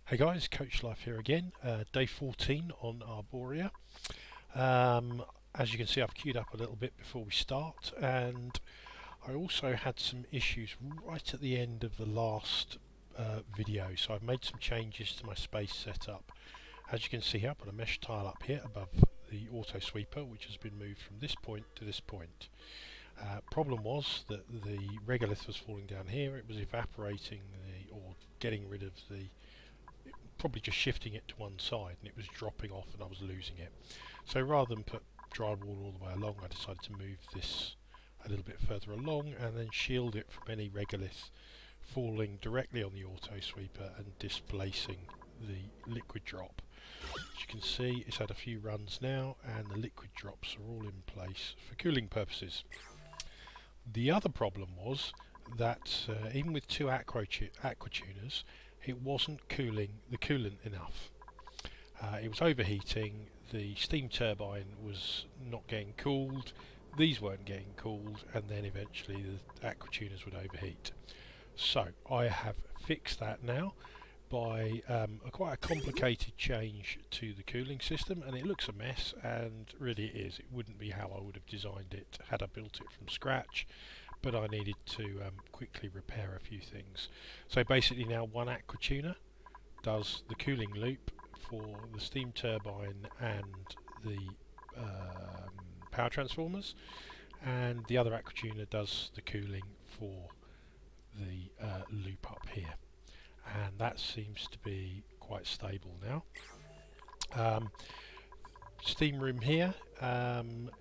Hey guys, Coach Life here again, day 14 on Arboria. Um, as you can see, I've queued up a little bit before we start, and I also had some issues right at the end of the last video, so I've made some changes to my space setup. As you can see here, I put a mesh tile up here above the auto sweeper, which has been moved from this point to this point. Problem was that the regolith was falling down here, it was evaporating or getting rid of probably just shifting it to one side, and it was dropping off and I was losing it. So rather than put drywall all the way along, I decided to move this a little bit further along and then shield it from any regolith falling directly on the auto sweeper and displacing the liquid drop. As you can see, it's had a few runs now and the liquid drops are all in place for cooling purposes. The other problem was that even with two aqua tuners, it wasn't cooling the coolant enough. It was overheating, the steam turbine was not getting cooled, these weren't getting cooled, and then eventually the aqua tuners would overheat. So I have fixed that now by quite a complicated change to the cooling system, and it looks a mess, and really it is. It wouldn't be how I would have designed it had I built it from scratch, but I needed to quickly repair a few things. So basically now one aqua tuner does the cooling loop for the steam turbine and the power transformers, and the other aqua tuner does the cooling for the loop up here, and that seems to be quite stable now. Steam room here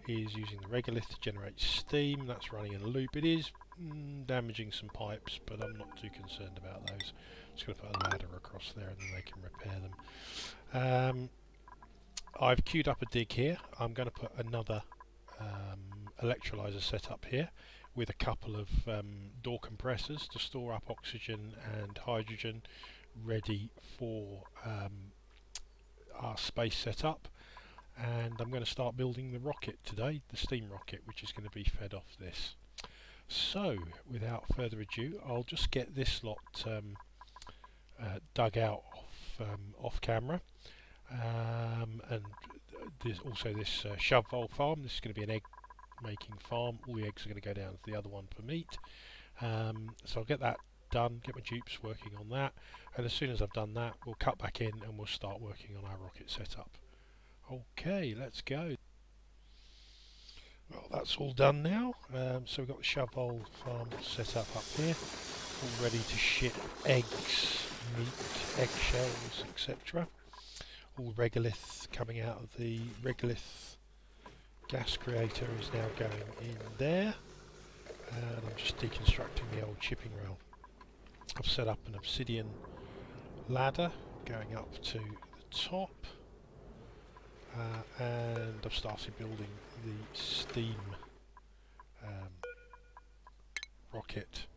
is using the regolith to generate steam. That's running in a loop. It is damaging some pipes, but I'm not too concerned about those. I'm just going to put a ladder across there and then they can repair them. I've queued up a dig here. I'm going to put another electrolyzer set up here with a couple of door compressors to store up oxygen and hydrogen ready for our space setup. And I'm going to start building the rocket today, the steam rocket, which is going to be fed off this. So without further ado, I'll just get this lot dug out off camera, and there's also this shove vole farm. This is going to be an egg making farm. All the eggs are going to go down to the other one for meat, so I'll get that done, get my dupes working on that, and as soon as I've done that we'll cut back in and we'll start working on our rocket setup. Okay, let's go. Well, that's all done now. So we've got the shove vole farm set up here, all ready to ship eggs, meat, eggshells, etc. All regolith coming out of the regolith gas creator is now going in there, and I'm just deconstructing the old shipping rail. I've set up an obsidian ladder going up to the top. And I've started building the steam rocket.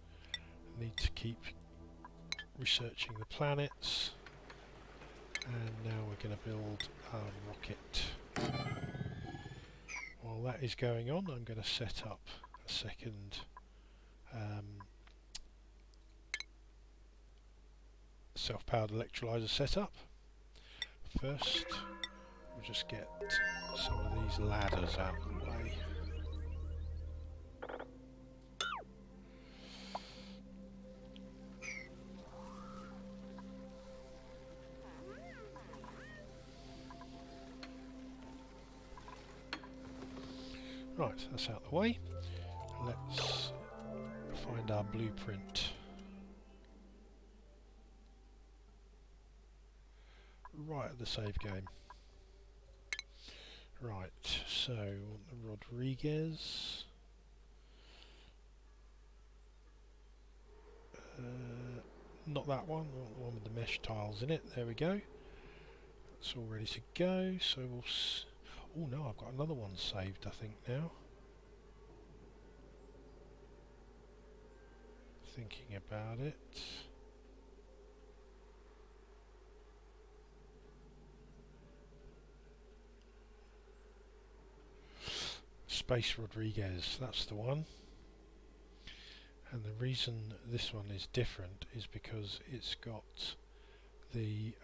Need to keep researching the planets, and now we're going to build our rocket. While that is going on, I'm going to set up a second self-powered electrolyzer setup. First, we'll just get some of these ladders out of the way. Right, that's out of the way. Let's find our blueprint. Right at the save game. Right, so the Rodriguez. Not that one, the one with the mesh tiles in it. There we go. That's all ready to go. So we'll. Oh no, I've got another one saved, I think now. Thinking about it. Space Rodriguez, that's the one. And the reason this one is different is because it's got the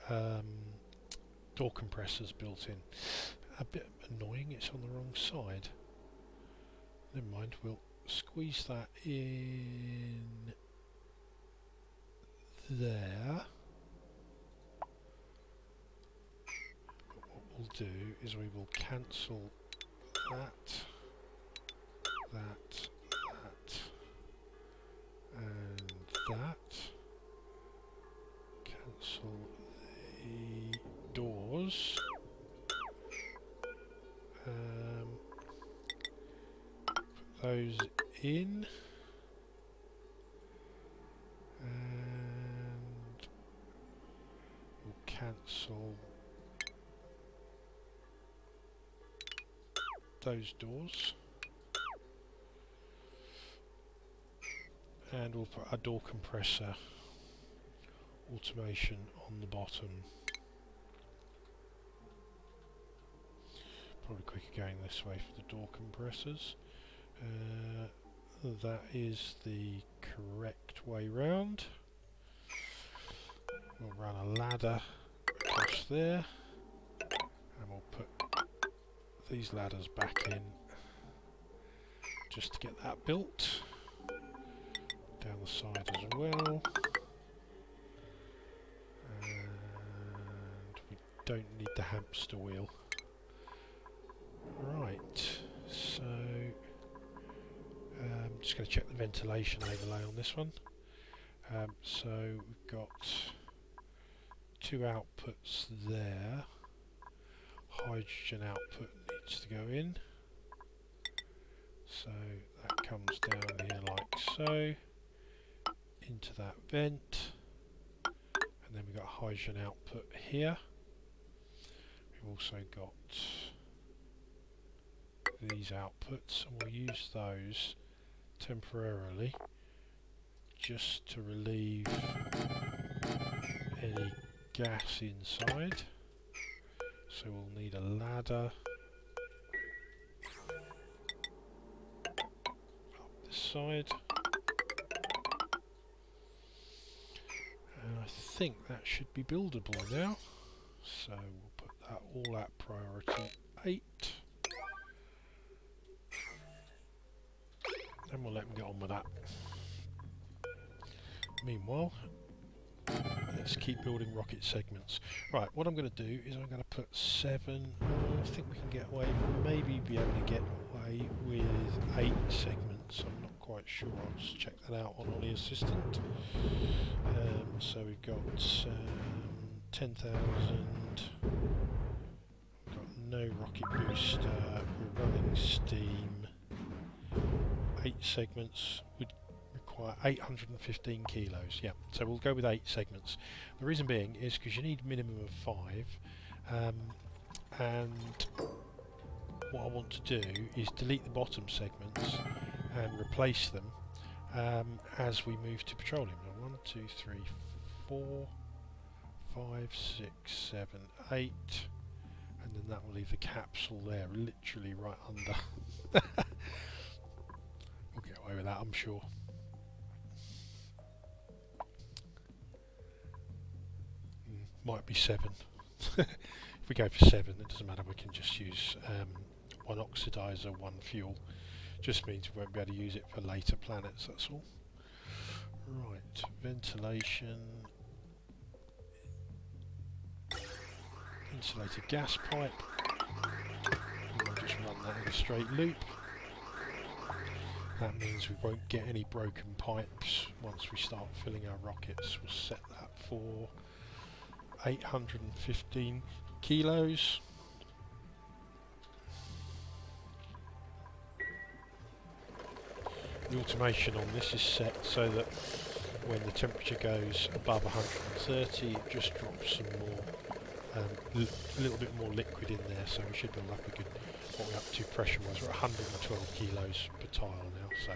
door compressors built in. A bit annoying, it's on the wrong side. Never mind, we'll squeeze that in there. But what we'll do is we will cancel that, that, and that. Cancel the doors. Put those in. And we'll cancel those doors. And we'll put a door compressor automation on the bottom. Probably quicker going this way for the door compressors. That is the correct way round. We'll run a ladder across there, and we'll put these ladders back in just to get that built. Down the side as well. And we don't need the hamster wheel. Right, so just going to check the ventilation overlay on this one. So we've got two outputs there. Hydrogen output needs to go in. So that comes down here like so, into that vent, and then we've got hydrogen output here. We've also got these outputs, and we'll use those temporarily just to relieve any gas inside. So we'll need a ladder up this side, and I think that should be buildable now, so we'll put that all at priority 8. And we'll let them get on with that. Meanwhile, let's keep building rocket segments. Right, what I'm going to do is I'm going to put 7. I think we can get away, maybe be able to get away with 8 segments. I'm not quite sure. I'll just check that out on Ollie Assistant. So we've got 10,000. We've got no rocket booster. We're running steam. 8 segments would require 815 kilos. Yeah, so we'll go with 8 segments. The reason being is because you need a minimum of 5, and what I want to do is delete the bottom segments and replace them as we move to petroleum. Now 1, 2, 3, 4, 5, 6, 7, 8, and then that will leave the capsule there, literally right under. We'll get away with that, I'm sure. Might be 7. If we go for 7, it doesn't matter, we can just use 1 oxidizer, 1 fuel. Just means we won't be able to use it for later planets, that's all. Right, ventilation. Insulated gas pipe. And we'll just run that in a straight loop. That means we won't get any broken pipes once we start filling our rockets. We'll set that for 815 kilos. The automation on this is set so that when the temperature goes above 130, it just drops some more, a little bit more liquid in there, so we should build up a good, what we're up to pressure-wise. We're at 112 kilos per tile now, so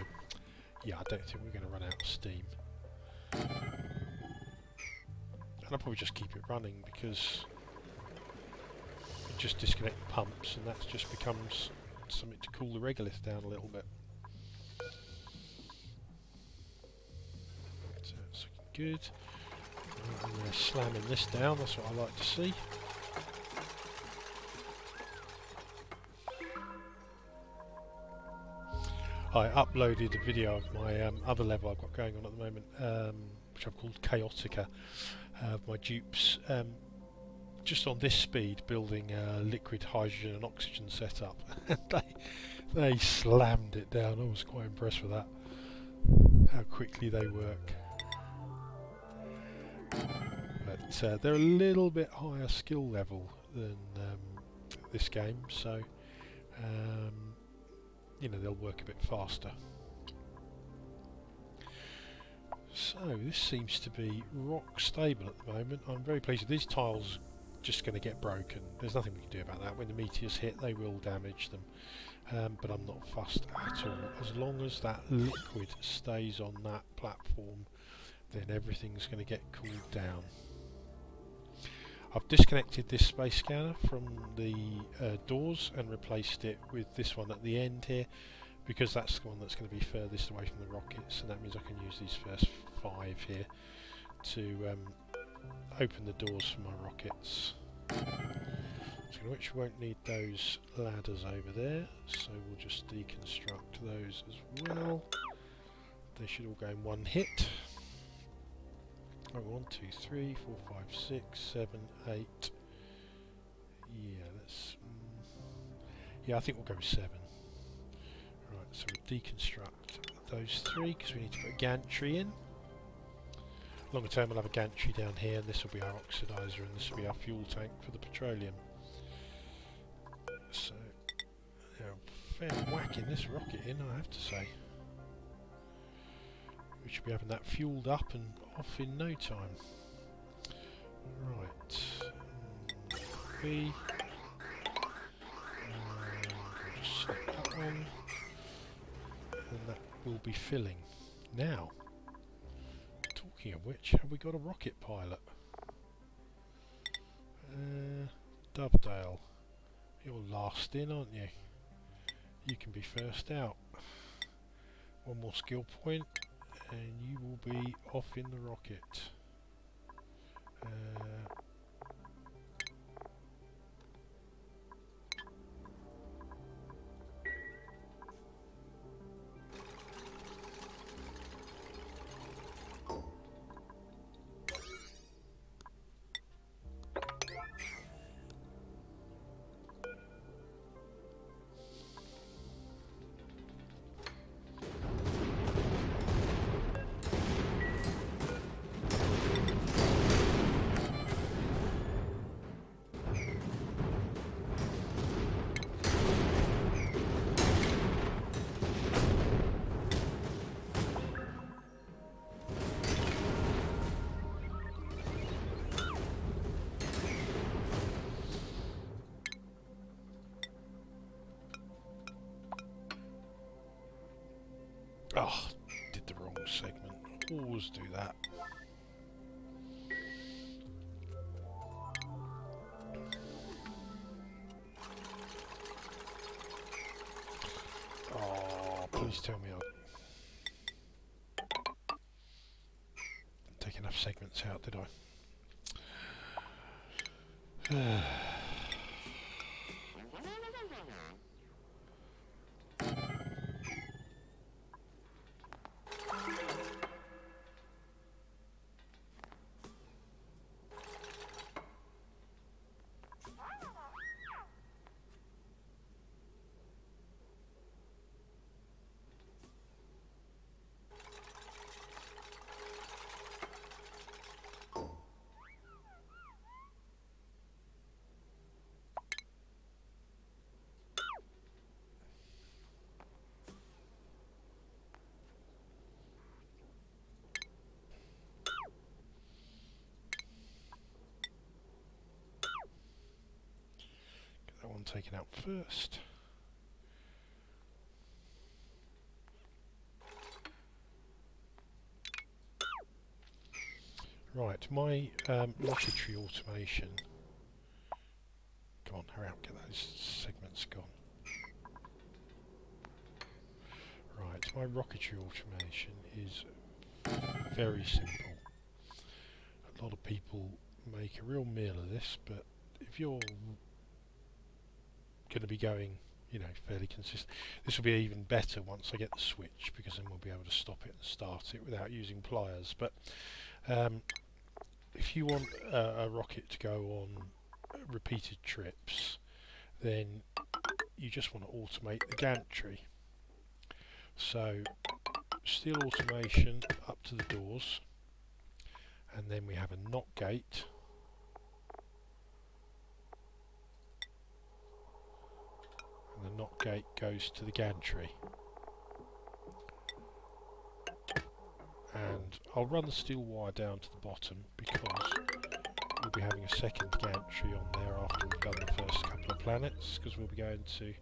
yeah, I don't think we're going to run out of steam. And I'll probably just keep it running because you just disconnect the pumps and that just becomes something to cool the regolith down a little bit. So it's looking good. And they're slamming this down, that's what I like to see. I uploaded a video of my other level I've got going on at the moment, which I've called Chaotica, of my dupes just on this speed building a liquid hydrogen and oxygen setup. they slammed it down. I was quite impressed with that, how quickly they work. But they're a little bit higher skill level than this game, so you know, they'll work a bit faster. So this seems to be rock stable at the moment. I'm very pleased with these tiles. Just going to get broken. There's nothing we can do about that. When the meteors hit, they will damage them, but I'm not fussed at all. As long as that liquid stays on that platform, then everything's going to get cooled down. I've disconnected this space scanner from the doors and replaced it with this one at the end here, because that's the one that's going to be furthest away from the rockets, and that means I can use these first 5 here to open the doors for my rockets. Which won't need those ladders over there, so we'll just deconstruct those as well. They should all go in one hit. Oh, 1, 2, 3, 4, 5, 6, 7, 8. Yeah, let's. Yeah, I think we'll go with 7. Right, so we'll deconstruct those 3 because we need to put a gantry in. Longer term, we'll have a gantry down here, and this will be our oxidizer, and this will be our fuel tank for the petroleum. So, yeah, fair whack in this rocket in, I have to say. We should be having that fueled up and off in no time. Right. B. We'll just select that one. And that will be filling. Now, talking of which, have we got a rocket pilot? Dovedale. You're last in, aren't you? You can be first out. One more skill point, and you will be off in the rocket. Oh, did the wrong segment. Always do that. Oh, please tell me I didn't take enough segments out, did I? That one taken out first. Right, my rocketry automation. Come on, hurry up, get those segments gone. Right, my rocketry automation is very simple. A lot of people make a real meal of this, but if you're going to be going, you know, fairly consistent, this will be even better once I get the switch, because then we'll be able to stop it and start it without using pliers. But if you want a rocket to go on repeated trips, then you just want to automate the gantry. So steel automation up to the doors, and then we have a knock gate, and the knock gate goes to the gantry. And I'll run the steel wire down to the bottom because we'll be having a second gantry on there after we've done the first couple of planets, because we'll be going to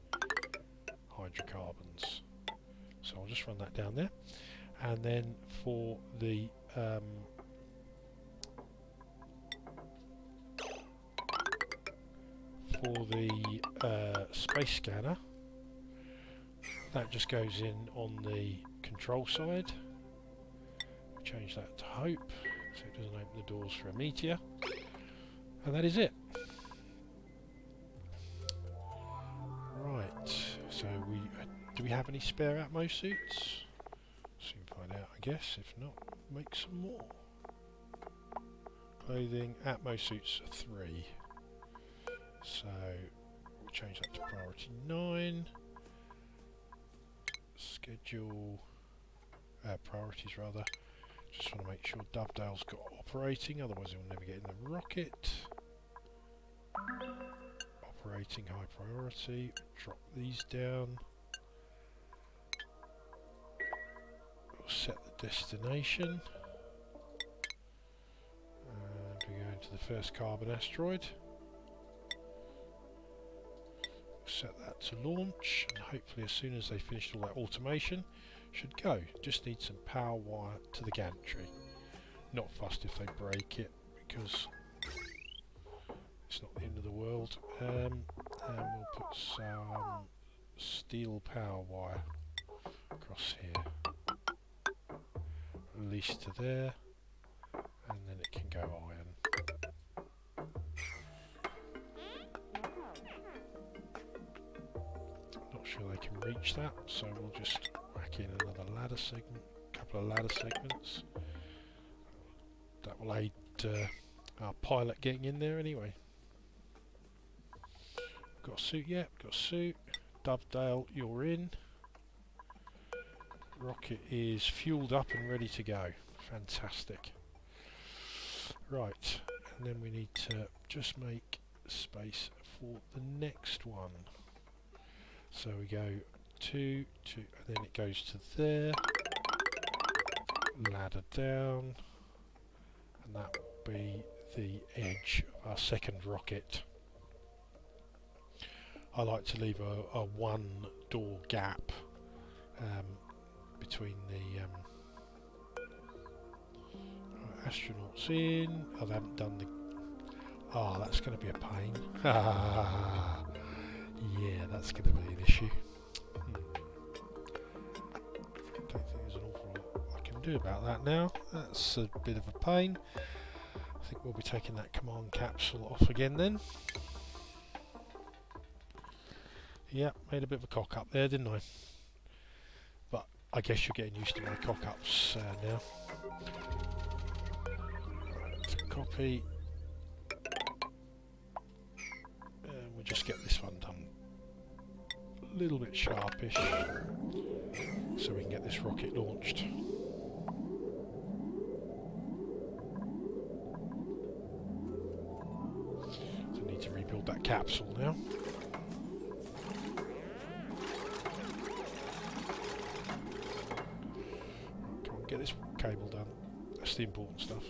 hydrocarbons. So I'll just run that down there, and then for the space scanner, that just goes in on the control side. Change that to hope so it doesn't open the doors for a meteor, and that is it. Right, so do we have any spare Atmo suits? Soon find out, I guess. If not, make some more. Clothing, Atmo suits are 3, so we'll change that to priority 9. Schedule priorities rather. Just want to make sure Dovedale's got operating, otherwise he'll never get in the rocket. Operating high priority. Drop these down. We'll set the destination. And we're going to the first carbon asteroid. Set that to launch, and hopefully as soon as they finished all that automation, should go. Just need some power wire to the gantry. Not fussed if they break it, because it's not the end of the world. And we'll put some steel power wire across here. Release to there, and then it can go iron. Not sure they can reach that, so we'll just whack in another ladder segment, couple of ladder segments. That will aid our pilot getting in there anyway. Got a suit yet? Got a suit. Dovedale, you're in. Rocket is fueled up and ready to go. Fantastic. Right, and then we need to just make space for the next one. So we go 2, 2, and then it goes to there. Ladder down, and that will be the edge of our second rocket. I like to leave a one door gap between the astronauts in. I haven't done the... Oh, that's going to be a pain. Yeah, that's going to be an issue. Don't think there's an awful lot I can do about that now. That's a bit of a pain. I think we'll be taking that command capsule off again then. Yeah, made a bit of a cock up there, didn't I? But I guess you're getting used to my cock ups now. Right, copy. And we'll just get this one done a little bit sharpish so we can get this rocket launched. So I need to rebuild that capsule now. Get this cable done. That's the important stuff.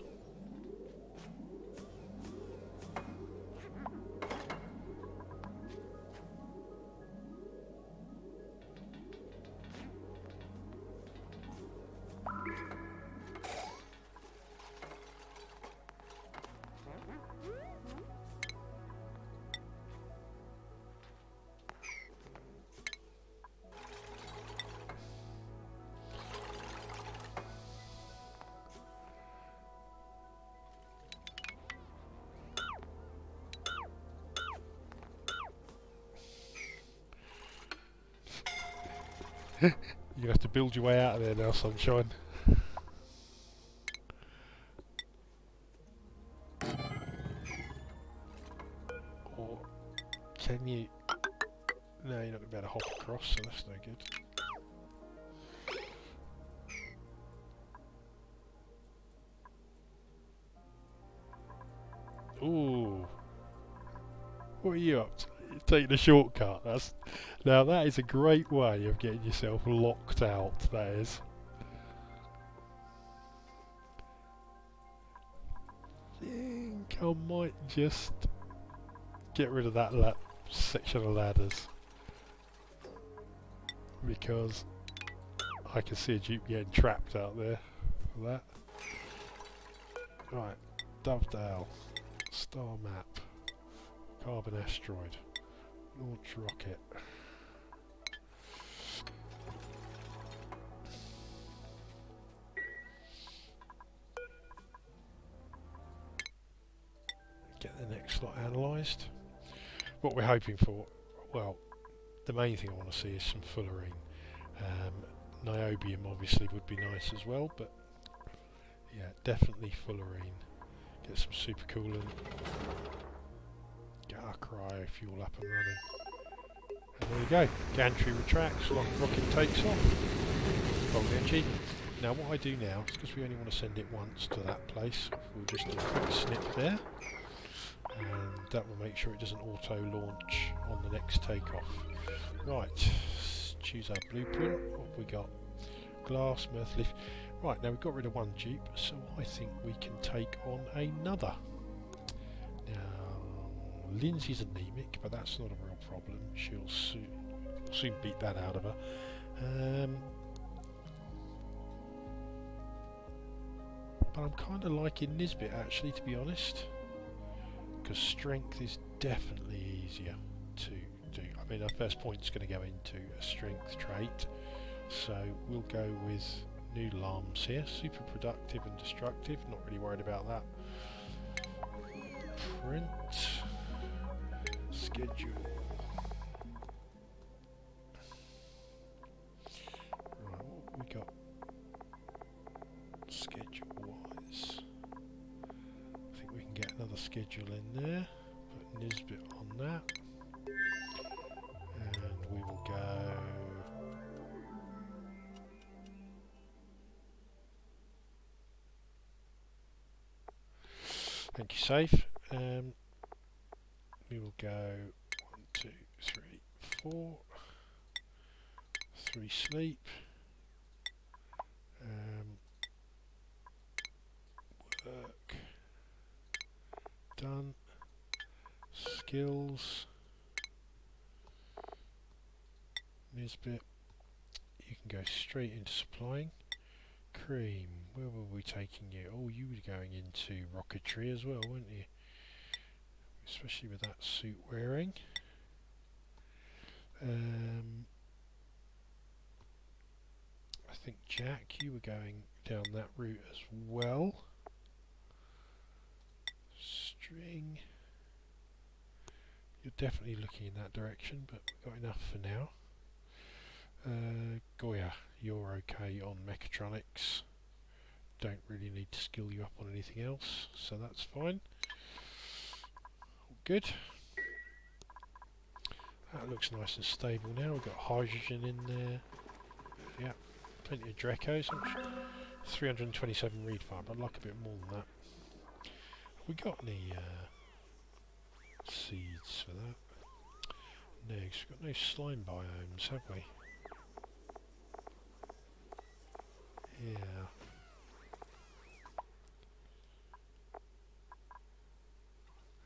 You're gonna have to build your way out of there now, sunshine. Or can you? No, you're not gonna be able to hop across, so that's no good. Ooh. What are you up to? You're taking a shortcut. Now that is a great way of getting yourself locked out, that is. I think I might just get rid of that section of ladders. Because I can see a dupe getting trapped out there for that. Right, Dovedale, star map, carbon asteroid, launch rocket. Get the next lot analysed. What we're hoping for, well, the main thing I want to see is some fullerene. Niobium obviously would be nice as well, but yeah, definitely fullerene. Get some supercoolant. Get our cryo fuel up and running. And there we go. Gantry retracts, rocket takes off. Bolt engine. Now what I do now, is because we only want to send it once to that place, we'll just do a quick snip there. And that will make sure it doesn't auto-launch on the next takeoff. Right, choose our blueprint. What have we got? Glass, mirth leaf. Right, now we've got rid of one dupe, so I think we can take on another. Now, Lindsay's anemic, but that's not a real problem. She'll soon beat that out of her. But I'm kind of liking Nisbet actually, to be honest. Because strength is definitely easier to do. I mean, our first point's going to go into a strength trait, so we'll go with new alarms here. Super productive and destructive, not really worried about that. Print. Schedule. Right, what have we got schedule-wise? I think we can get another schedule in there. Put Nisbet on that. And we will go... Thank you, safe. We will go 1, 2, 3, 4. 3 sleep. Work. Done. Skills. Nisbet. You can go straight into supplying. Cream. Where were we taking you? Oh, you were going into rocketry as well, weren't you? Especially with that suit wearing. I think Jack, you were going down that route as well. String. You're definitely looking in that direction, but we've got enough for now. Goya, you're okay on mechatronics. Don't really need to skill you up on anything else, so that's fine. All good. That looks nice and stable now. We've got hydrogen in there. Yeah, plenty of Drecos. 327 reed fibre. I'd like a bit more than that. Have we got any seeds for that? No, 'cause we've got no slime biomes, have we? Yeah.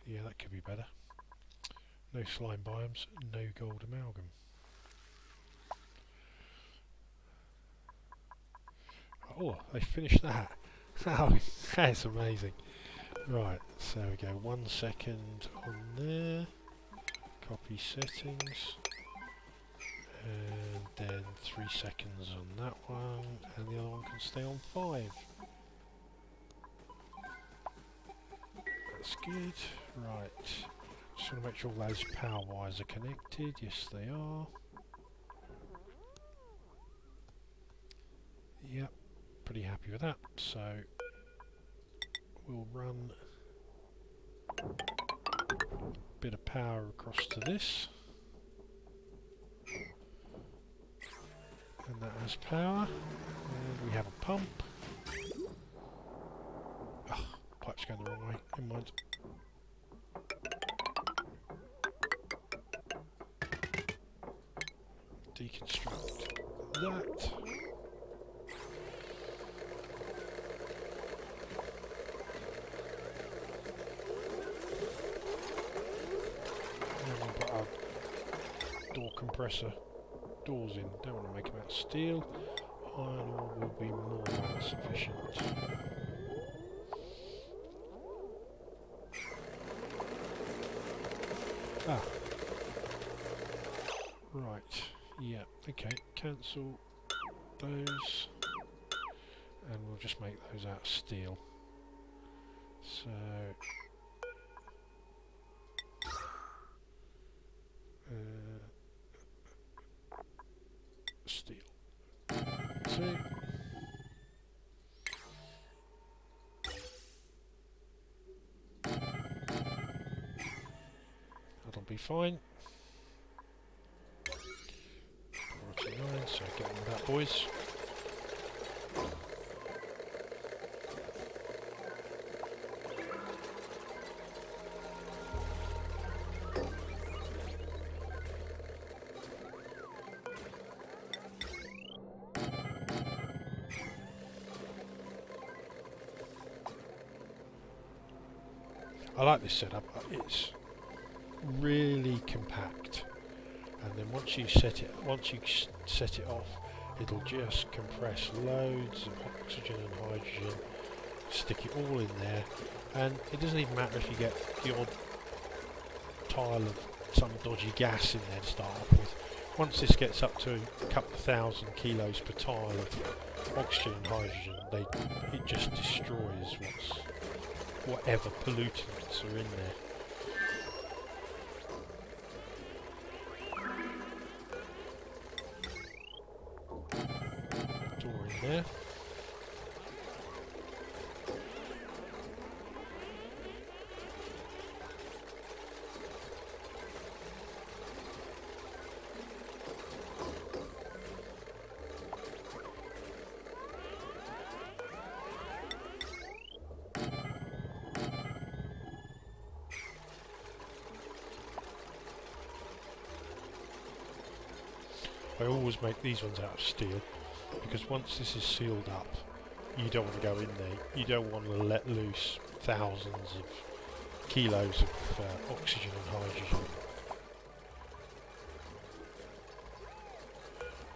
Yeah, that could be better. No slime biomes, no gold amalgam. Oh, they finished that. Oh, that's amazing. Right, so we go 1 second on there. Copy settings. And then 3 seconds on that one. And the other one can stay on 5. That's good. Right. Just want to make sure all those power wires are connected. Yes, they are. pretty happy with that. So we'll run a bit of power across to this, and that has power, and we have a pump. Oh, pipe's going the wrong way, never mind. Deconstruct that. And we'll put our door compressor doors in. Don't want to make them out of steel. Iron ore will be more than sufficient. Ah. Right. Yeah. Okay. Cancel those. And we'll just make those out of steel. So... steel. 2. That'll be fine. 49, so get on with that, boys. I like this setup. It's really compact, and then once you set it off, it'll just compress loads of oxygen and hydrogen, stick it all in there, and it doesn't even matter if you get the odd tile of some dodgy gas in there to start off with. Once this gets up to a couple of thousand kilos per tile of oxygen and hydrogen, it just destroys whatever pollutants are in there. Door in there. I always make these ones out of steel, because once this is sealed up, you don't want to go in there. You don't want to let loose thousands of kilos of oxygen and hydrogen.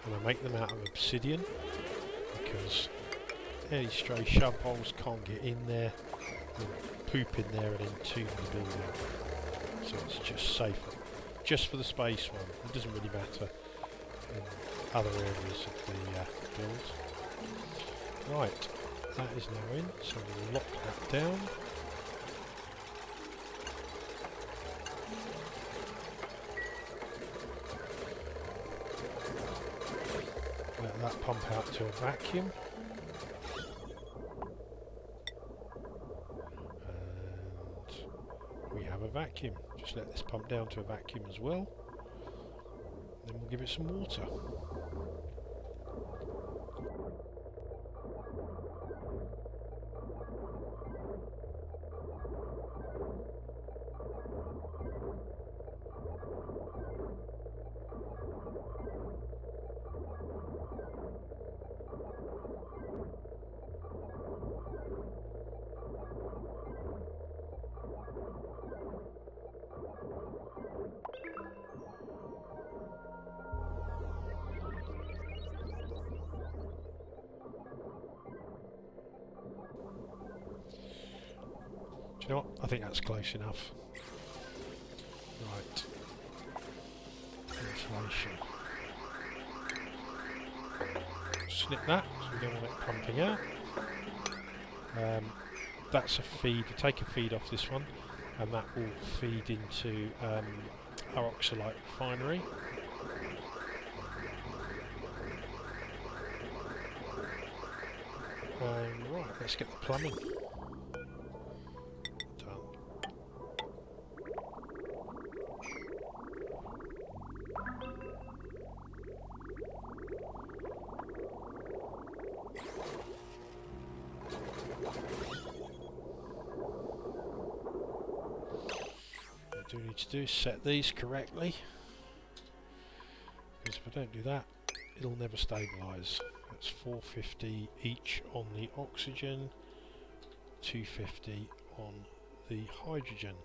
And I make them out of obsidian, because any stray shove holes can't get in there, and poop in there and entomb the building. So it's just safer. Just for the space one, it doesn't really matter in other areas of the build. Right, that is now in, so we'll lock that down. Let that pump out to a vacuum. And we have a vacuum. Just let this pump down to a vacuum as well. Then we'll give it some water. Do you know what? I think that's close enough. Right. Ventilation. Snip that, so we don't want it pumping out. That's a feed. Take a feed off this one, and that will feed into our oxalite refinery. Right, let's get the plumbing done. What we do need to do is set these correctly, because if I don't do that, it'll never stabilise. That's 450 each on the oxygen, 250 on the hydrogen.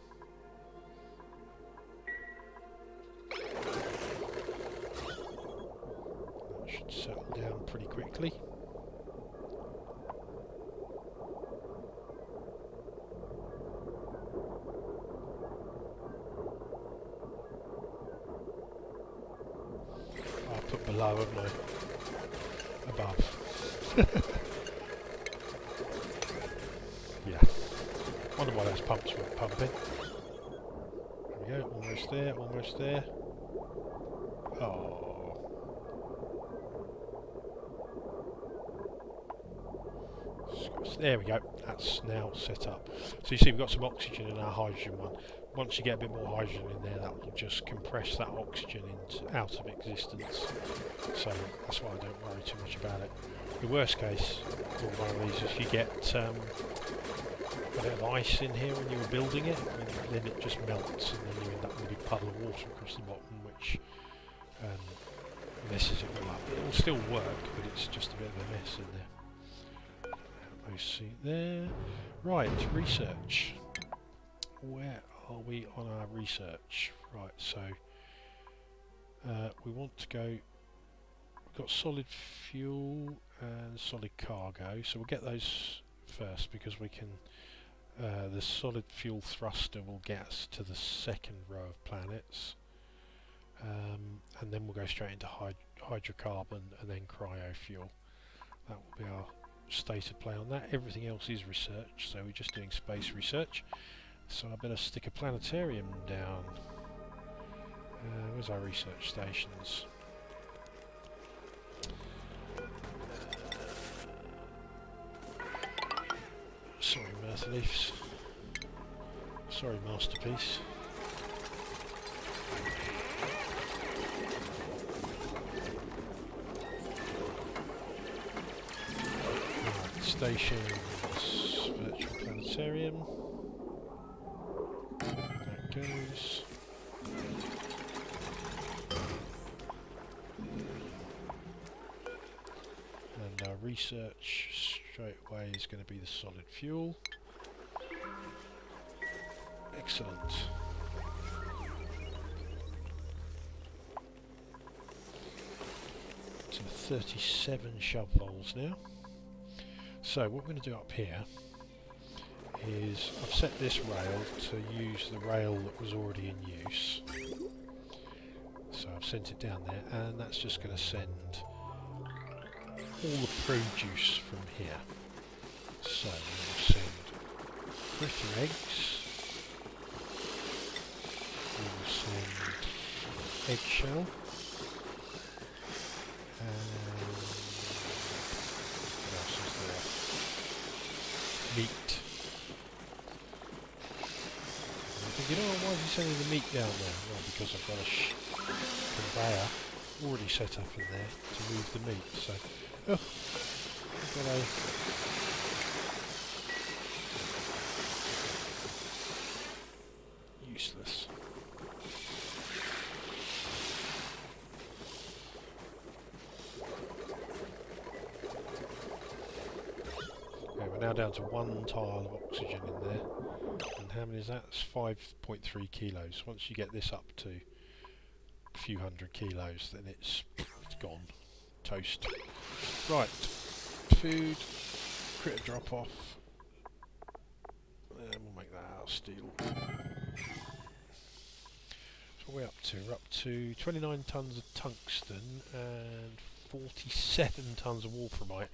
That should settle down pretty quickly. I'll put below, haven't I? Above. Yeah. Wonder why those pumps weren't pumping. There we go, almost there, almost there. Oh. There we go, that's now set up. So you see we've got some oxygen in our hydrogen one. Once you get a bit more hydrogen in there, that will just compress that oxygen out of existence. So that's why I don't worry too much about it. The worst case with one of these is you get a bit of ice in here when you were building it, and then it just melts, and then you end up with a big puddle of water across the bottom, which messes it all up. It will still work, but it's just a bit of a mess in there. See there. Right, research. Where are we on our research? Right, so we want to go. We've got solid fuel and solid cargo, so we'll get those first because we can. The solid fuel thruster will get us to the second row of planets, and then we'll go straight into hydrocarbon and then cryo fuel. That will be our state of play on that. Everything else is research, so we're just doing space research. So I better stick a planetarium down. Where's our research stations? Sorry, Mirthleafs. Sorry, Masterpiece. Stations, virtual planetarium. There it goes. And our research straight away is going to be the solid fuel. Excellent. To 37 shove voles now. So what we're going to do up here is I've set this rail to use the rail that was already in use. So I've sent it down there, and that's just going to send all the produce from here. So we'll send critter eggs, we will send eggshell, and what else is there? Meat. And I'm thinking, oh, why is he sending the meat down there? Well, because I've got a conveyor already set up in there to move the meat. So, oh, I've got a useless. We're now down to one tile of oxygen in there, and how many is that? It's 5.3 kilos. Once you get this up to a few hundred kilos, then it's gone. Toast. Right, food, critter drop off, and we'll make that out of steel. So we're up to? We're up to 29 tonnes of tungsten and 47 tonnes of wolframite.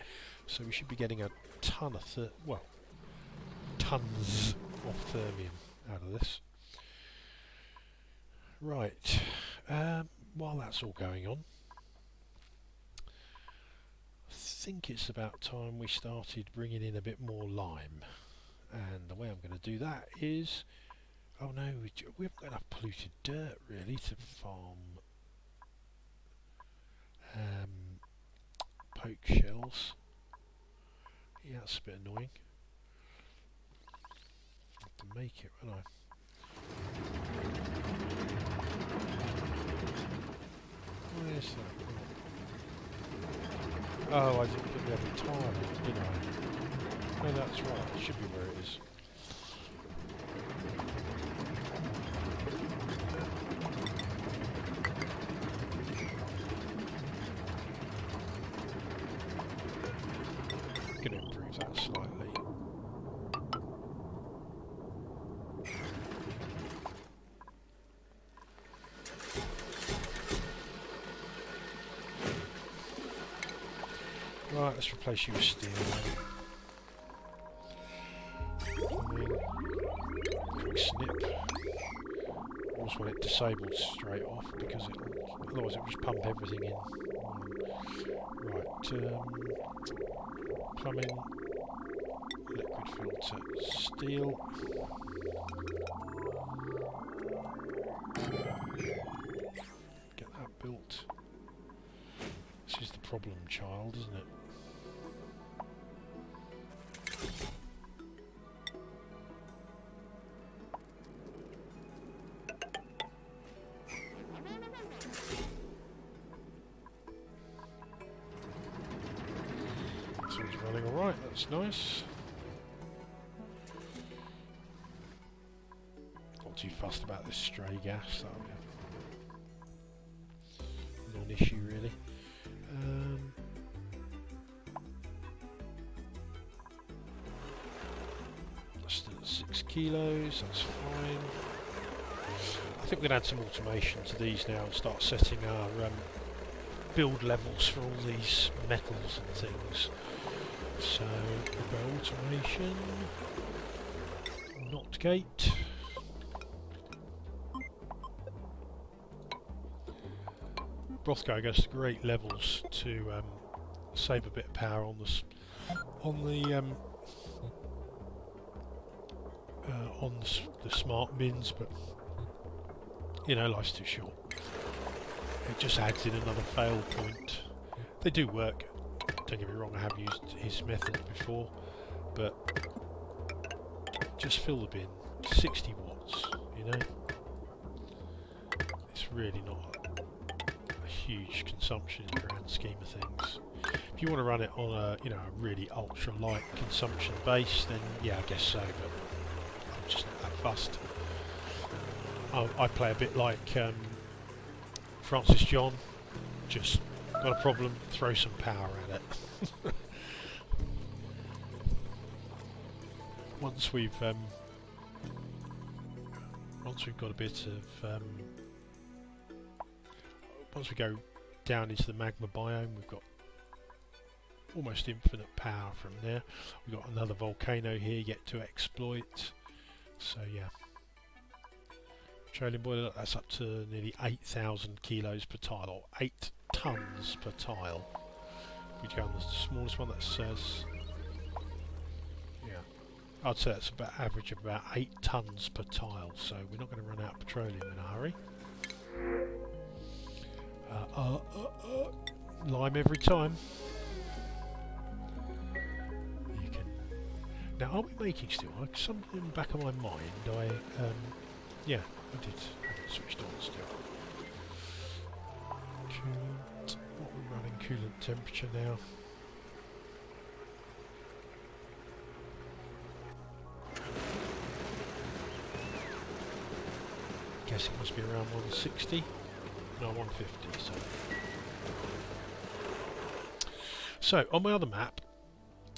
So we should be getting a ton of tons of thermium out of this. Right, while that's all going on, think it's about time we started bringing in a bit more lime. And the way I'm going to do that is, oh no, we haven't got enough polluted dirt really to farm poke shells. Yeah, that's a bit annoying. I have to make it, won't I? Where's that? Oh, I didn't get the other tile in, did I? No, that's right. It should be where it is. I'm going to improve that slightly. Right, let's replace you with steel. Quick snip. Always want it disabled straight off because otherwise it will just pump everything in. Right, plumbing, liquid filter, steel. Get that built. This is the problem child, isn't it? This one's running alright, that's nice. Not too fussed about this stray gas, that'll be a non-issue really. Still at 6 kilos, that's fine. I think we're going to add some automation to these now and start setting our build levels for all these metals and things. So, we'll go automation, not gate. Brothgar goes to great levels to save a bit of power on the smart mins, but you know, life's too short. It just adds in another fail point. They do work, don't get me wrong, I have used his method before, but just fill the bin, 60 watts, you know? It's really not a huge consumption in the grand scheme of things. If you want to run it on a, you know, a really ultra light consumption base, then yeah, I guess so, but I'm just not that fussed. I play a bit like Francis John, just got a problem, throw some power at it. Once we've got a bit of once we go down into the magma biome, we've got almost infinite power from there. We've got another volcano here yet to exploit, so yeah. Petroleum boiler, that's up to nearly 8,000 kilos per tile, or 8 tons per tile. If we go on the smallest one, that says, yeah, I'd say that's about average of about 8 tons per tile, so we're not going to run out of petroleum in a hurry. Lime every time. You can. Now, are we making steel? Something in the back of my mind, yeah, I did have it switched on still. Coolant, what are we running coolant temperature now? Guess it must be around 160, no 150, so on my other map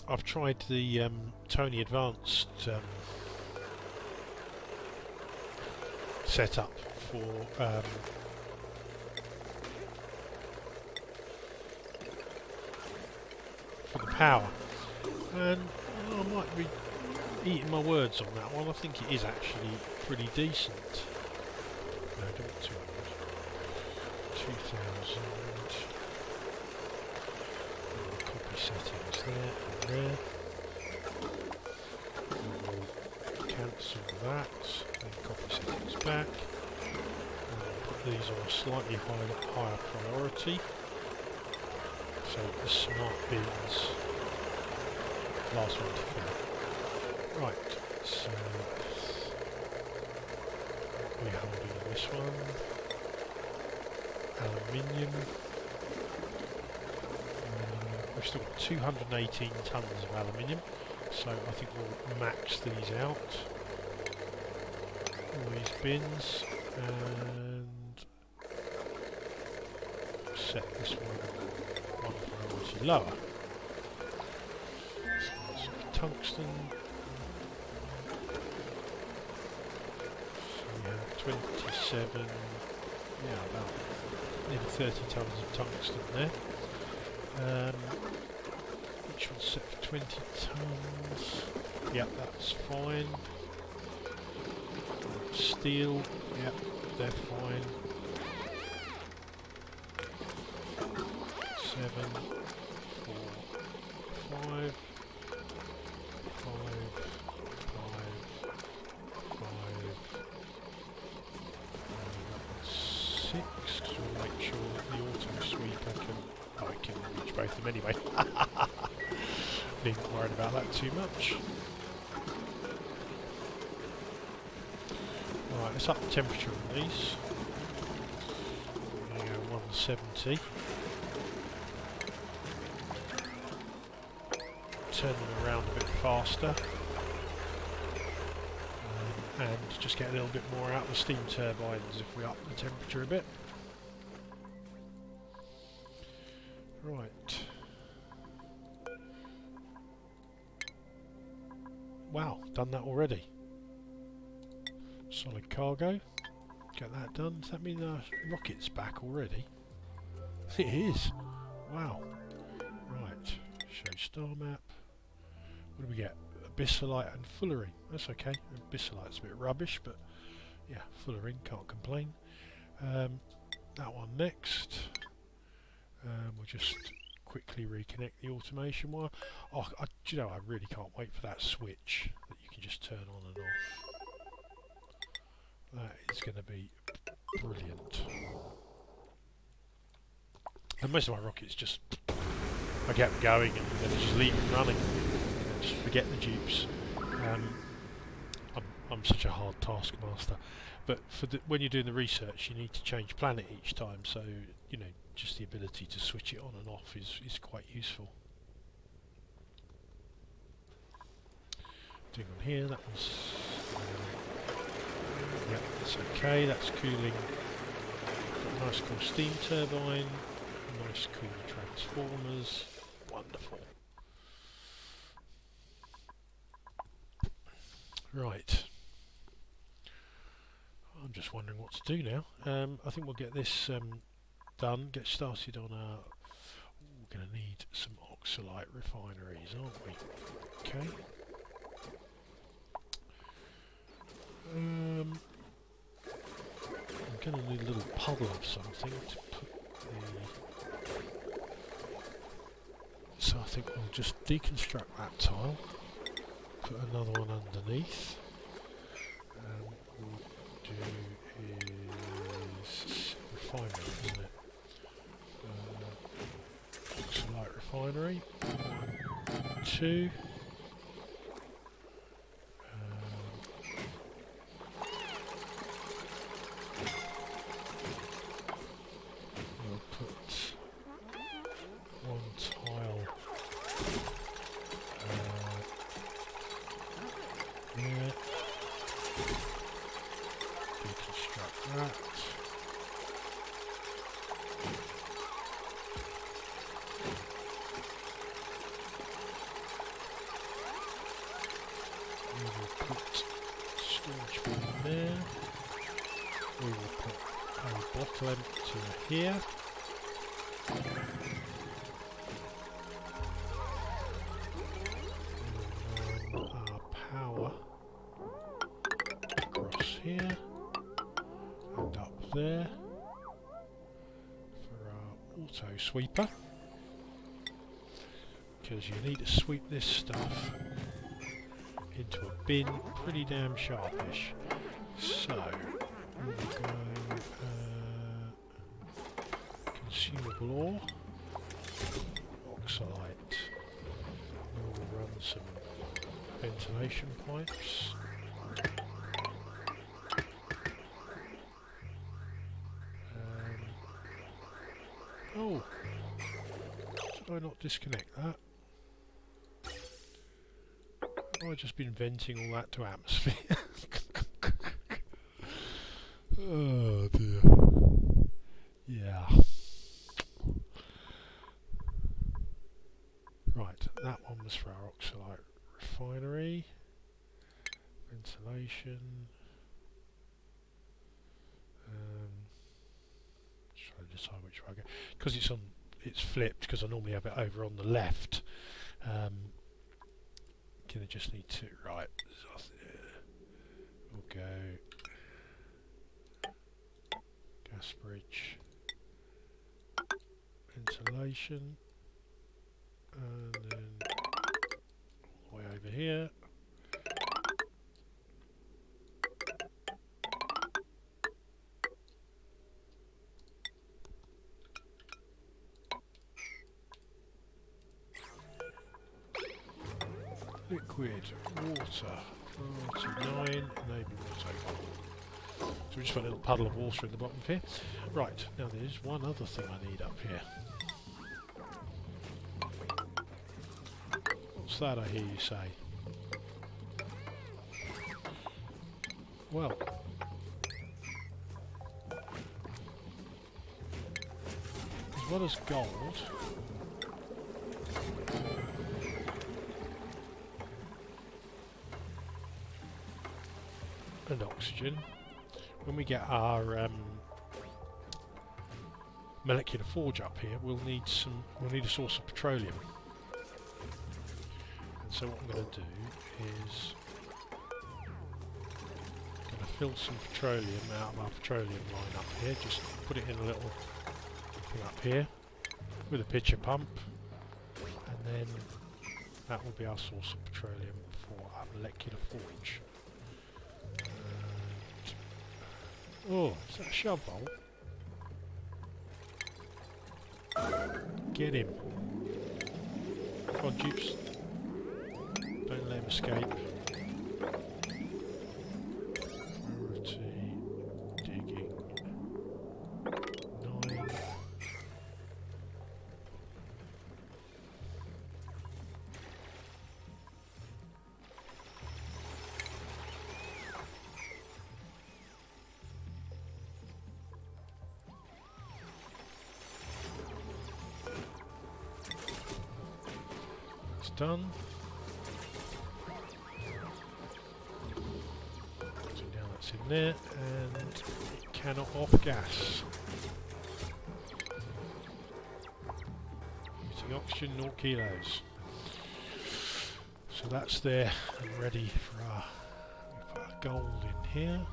I've tried the Tony Advanced setup for the power, and I might be eating my words on that one. I think it is actually pretty decent. No, don't want 200. 2000. Copy settings there and there. We'll cancel that, then copy settings back. And put these on a slightly higher priority. So the smart bins, last one to fill. Right, so we're holding this one. Aluminium. We've still got 218 tonnes of aluminium, so I think we'll max these out. All these bins, and set this one priority lower. So tungsten. So we have 27, yeah, about nearly 30 tonnes of tungsten there. Which one's set for 20 tonnes? Yep, that's fine. Steel, yep, they're fine. 7, 4, 5, 6, because we'll make sure that the auto sweeper I can reach both of them anyway. Being worried about that too much. Right, let's up the temperature on these. We're going to go 170. Turn them around a bit faster. And just get a little bit more out of the steam turbines if we up the temperature a bit. Right. Wow, done that already. Solid cargo. Get that done. Does that mean the rocket's back already? It is. Wow. Right. Show star map. What do we get? Abyssalite and fullerene. That's okay. Abyssalite's a bit rubbish, but yeah, fullerene, can't complain. That one next. We'll just quickly reconnect the automation wire. Oh, do you know, I really can't wait for that switch that you can just turn on and off. That is going to be brilliant. And most of my rockets just, I get them going and then I just leave them running. And just forget the dupes. I'm such a hard taskmaster. But for when you're doing the research, you need to change planet each time. So, you know, just the ability to switch it on and off is quite useful. Doing on here, that was... yep, that's okay, that's cooling. Got a nice cool steam turbine, nice cool transformers, wonderful. Right. I'm just wondering what to do now. I think we'll get this done, get started on our... we're going to need some oxalite refineries, aren't we? Okay. I'm going to need a little puddle of something to put the... so I think we'll just deconstruct that tile, put another one underneath. What we'll do is refinery, isn't it? Oxalite refinery. 1, 2. We'll put one tile there. Deconstruct that. We will put storage bin there. We will put a bottle empty here. We will run our power across here and up there for our auto sweeper. because you need to sweep this stuff into a bin pretty damn sharpish. So, we'll go consumable ore, oxalite. We'll run some ventilation pipes. Oh, did I not disconnect that? Have I just been venting all that to atmosphere? Oh dear. Yeah. Right, that one was for our oxalite refinery. Ventilation. Trying to decide which way I go. Because it's flipped, because I normally have it over on the left. Gonna just need to, right, we'll go gas bridge, ventilation, and then all the way over here. Liquid water, 49, enable auto bottle. So we just got a little puddle of water in the bottom here. Right, now there's one other thing I need up here. What's that I hear you say? Well, as well as gold, and oxygen, when we get our molecular forge up here, we'll need a source of petroleum. And so what I'm going to do is going to fill some petroleum out of our petroleum line up here. Just put it in a little thing up here with a pitcher pump, and then that will be our source of petroleum for our molecular forge. Oh, is that a shove bolt? Get him. Come on, Dukes. Don't let him escape. Priority. Digging. 9. Done. So now that's in there, and it cannot off gas. Using oxygen, 0 kilos. So that's there and ready for our, we put our gold in here.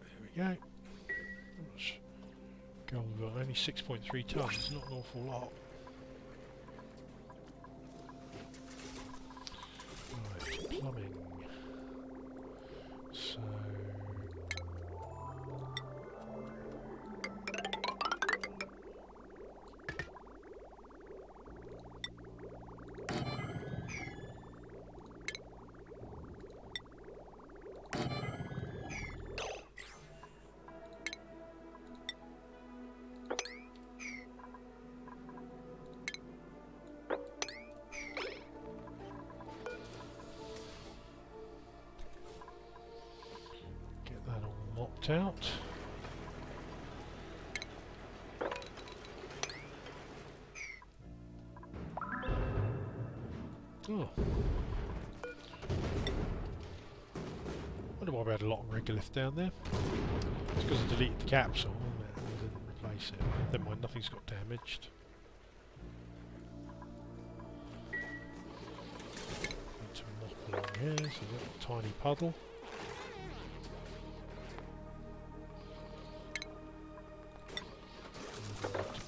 There we go. Gold, only 6.3 tons, not an awful lot. Right, plumbing. So out. Oh. Wonder why we had a lot of regolith down there. It's because I deleted the capsule and didn't replace it. Never mind, nothing's got damaged. Need to mop along here, so a little tiny puddle.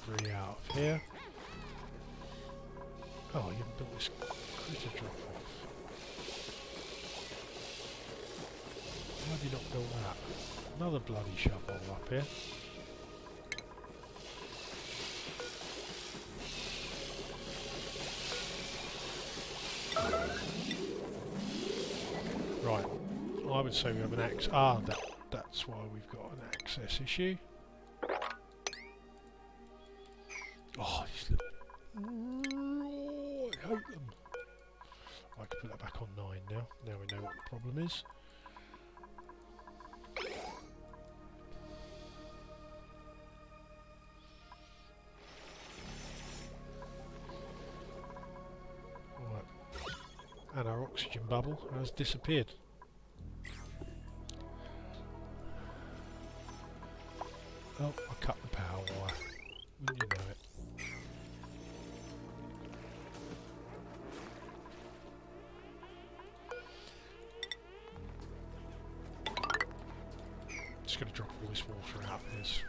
debris out of here. Oh, you haven't built this critter drop off. Why have you not built that? Another bloody shovel up here. Right, I would say we have an access. Ah, that's why we've got an access issue. Oh, these little. Oh, I hate them. I can put that back on 9 now. Now we know what the problem is. And our oxygen bubble has disappeared. Oh, I cut the power wire. Wouldn't you know it? Just going to drop all this water out. There's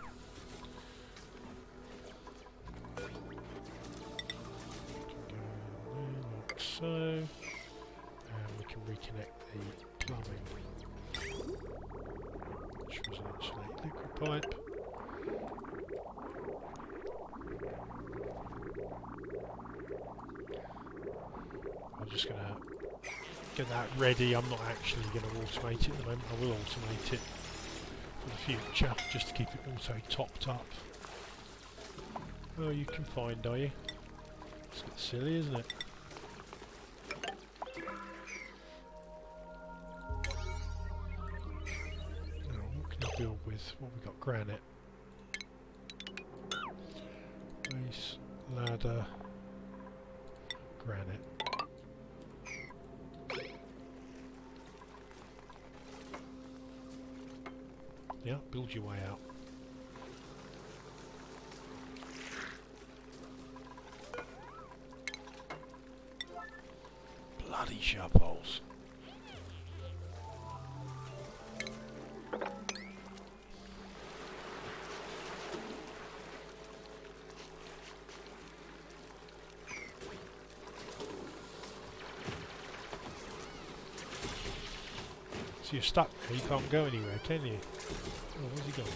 like so. We can reconnect the plumbing, which was actually liquid pipe. I'm just going to get that ready. I'm not actually going to automate it at the moment. I will automate it for the future, just to keep it auto topped up. Oh, you can find, are you? It's a bit silly, isn't it? Build with what we got: granite, base, ladder, granite. Yeah, build your way out. Bloody shovels. So you're stuck there, you can't go anywhere, can you? Oh, where's he gone?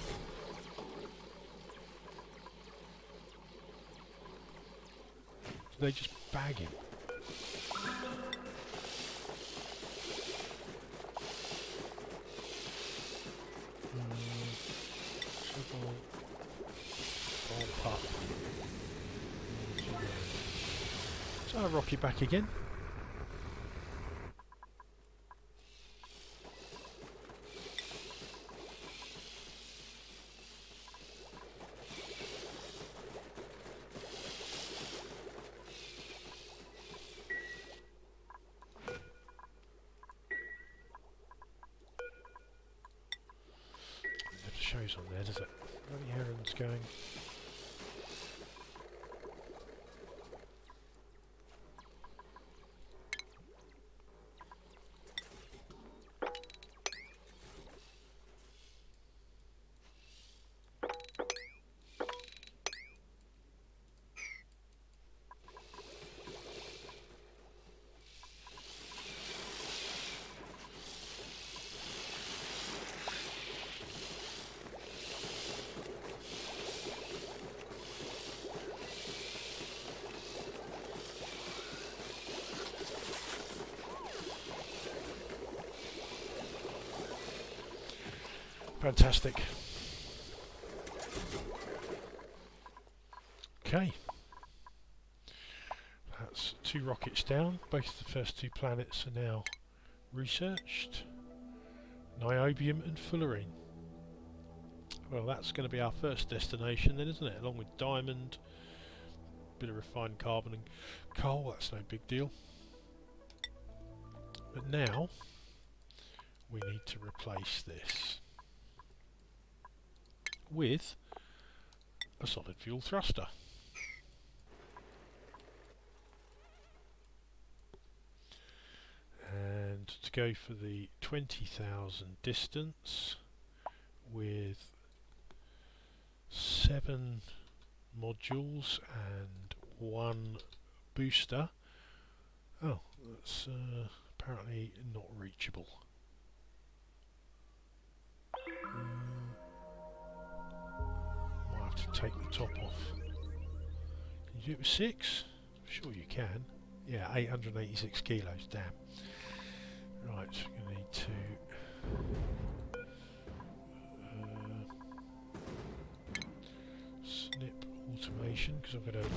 Did they just bag him? Pup. So I'll rock it back again. Shows on there, does it? Bloody heron's going. Fantastic. Okay. That's 2 rockets down. Both the first 2 planets are now researched. Niobium and fullerene. Well, that's going to be our first destination then, isn't it? Along with diamond, bit of refined carbon and coal. That's no big deal. But now we need to replace this with a solid fuel thruster. And to go for the 20,000 distance with 7 modules and one booster. Oh, that's apparently not reachable. Might have to take the top off. Can you do it with 6? Sure you can. Yeah, 886 kilos, damn. Right, so we're going to need to snip automation, because I'm going to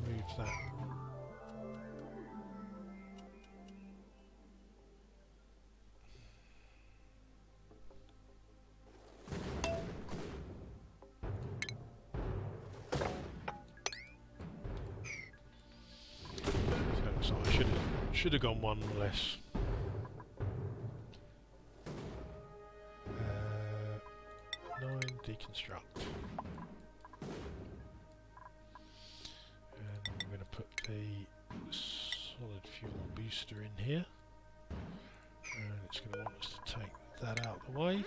remove that. So I should have gone one less. 9 deconstruct. And I'm going to put the solid fuel booster in here. And it's going to want us to take that out of the way.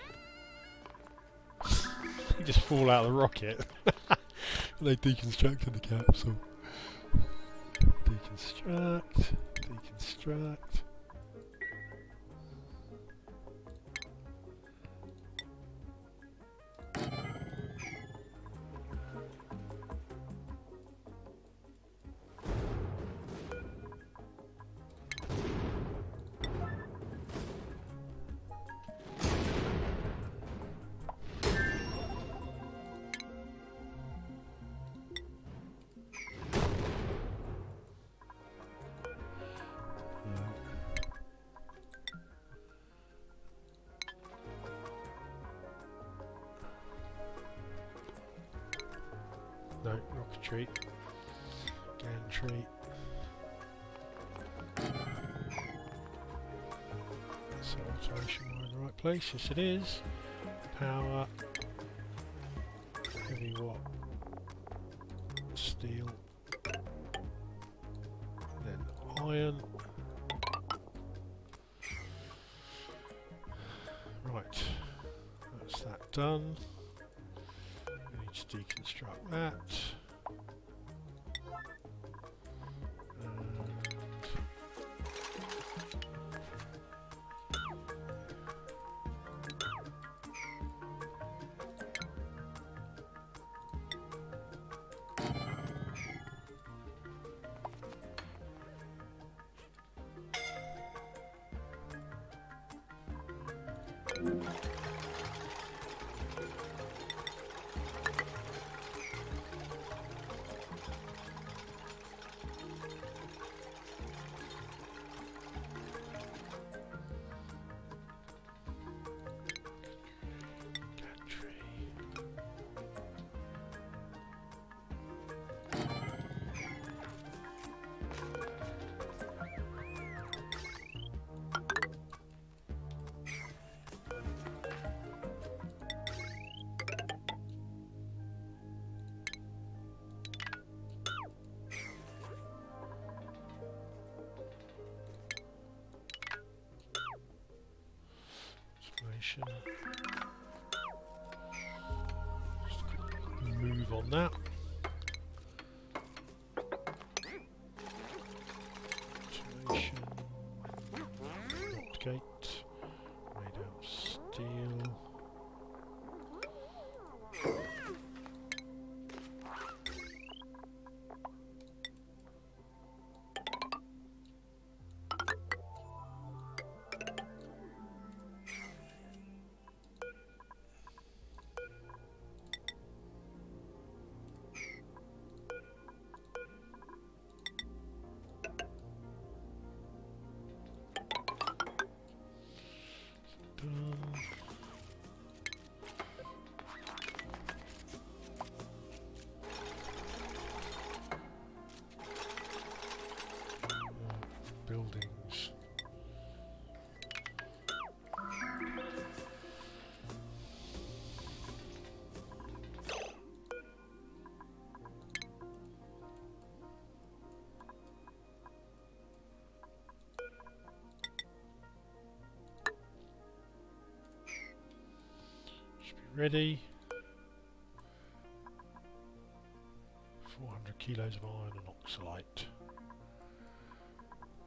They just fall out of the rocket. They deconstructed the capsule. Deconstruct, deconstruct. No, rocketry. Gantry. So automation in the right place, yes it is. Power. Heavy watt. Steel. Then iron. Right. That's that done. We need to deconstruct that. Just move on that. Automation. Locked gate. Made out of steel. Buildings. Should be ready. kilos of iron and oxalate.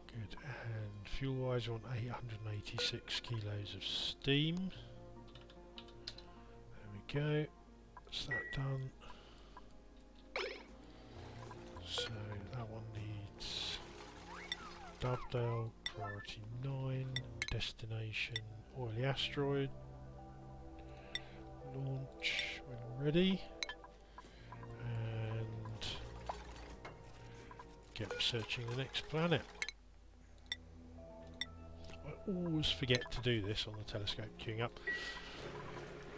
Good, and fuel wise we're on 886 kilos of steam. There we go, that's that done. So that one needs Dovedale, priority 9, destination oily asteroid, launch when ready, and get researching the next planet. I always forget to do this on the telescope queuing up.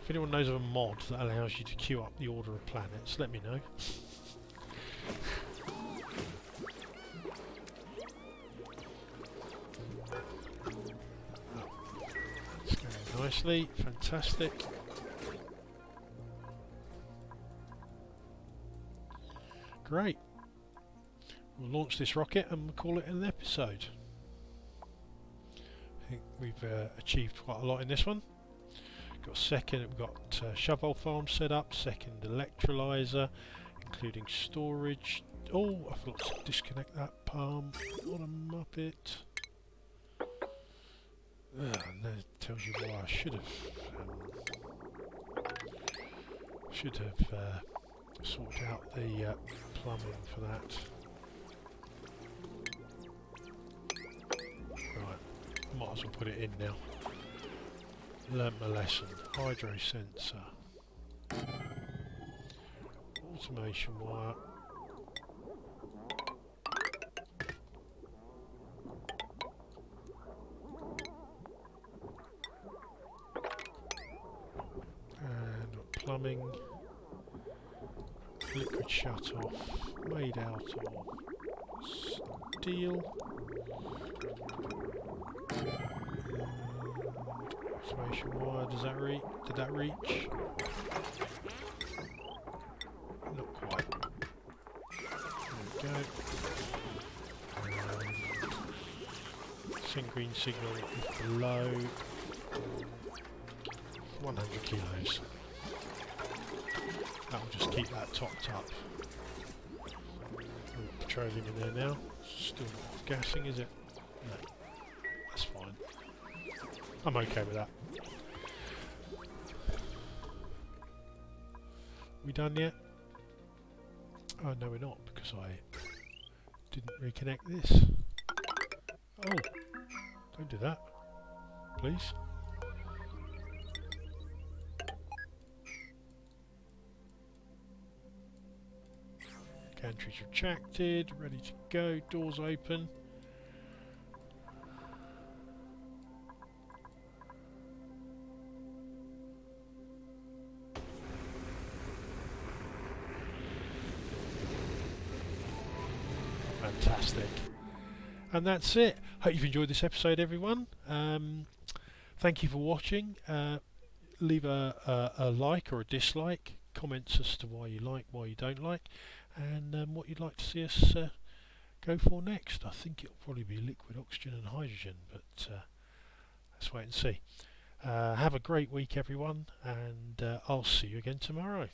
If anyone knows of a mod that allows you to queue up the order of planets, let me know. It's going nicely, fantastic. Great. We'll launch this rocket and we'll call it an episode. I think we've achieved quite a lot in this one. Got second, we've got shovel farm set up, second electrolyzer, including storage. Oh, I forgot to disconnect that pump. What a muppet. And that tells you why I should have sorted out the plumbing for that. Right, might as well put it in now. Learnt my lesson. Hydro sensor. Automation wire. And plumbing. Liquid shut off. Made out of steel. Automation wire, does that reach? Did that reach? Not quite. There we go. Green signal is below 100 kilos. That will just keep that topped up. Petroleum in there now. Still not gassing, is it? No. That's fine. I'm okay with that. We done yet? Oh no, we're not, because I didn't reconnect this. Oh, don't do that, please. Gantry's retracted, ready to go, doors open. Fantastic. And that's it. Hope you've enjoyed this episode, everyone. Thank you for watching. Leave a like or a dislike. Comments as to why you like, why you don't like, and what you'd like to see us go for next. I think it'll probably be liquid oxygen and hydrogen, but let's wait and see. Have a great week, everyone, and I'll see you again tomorrow.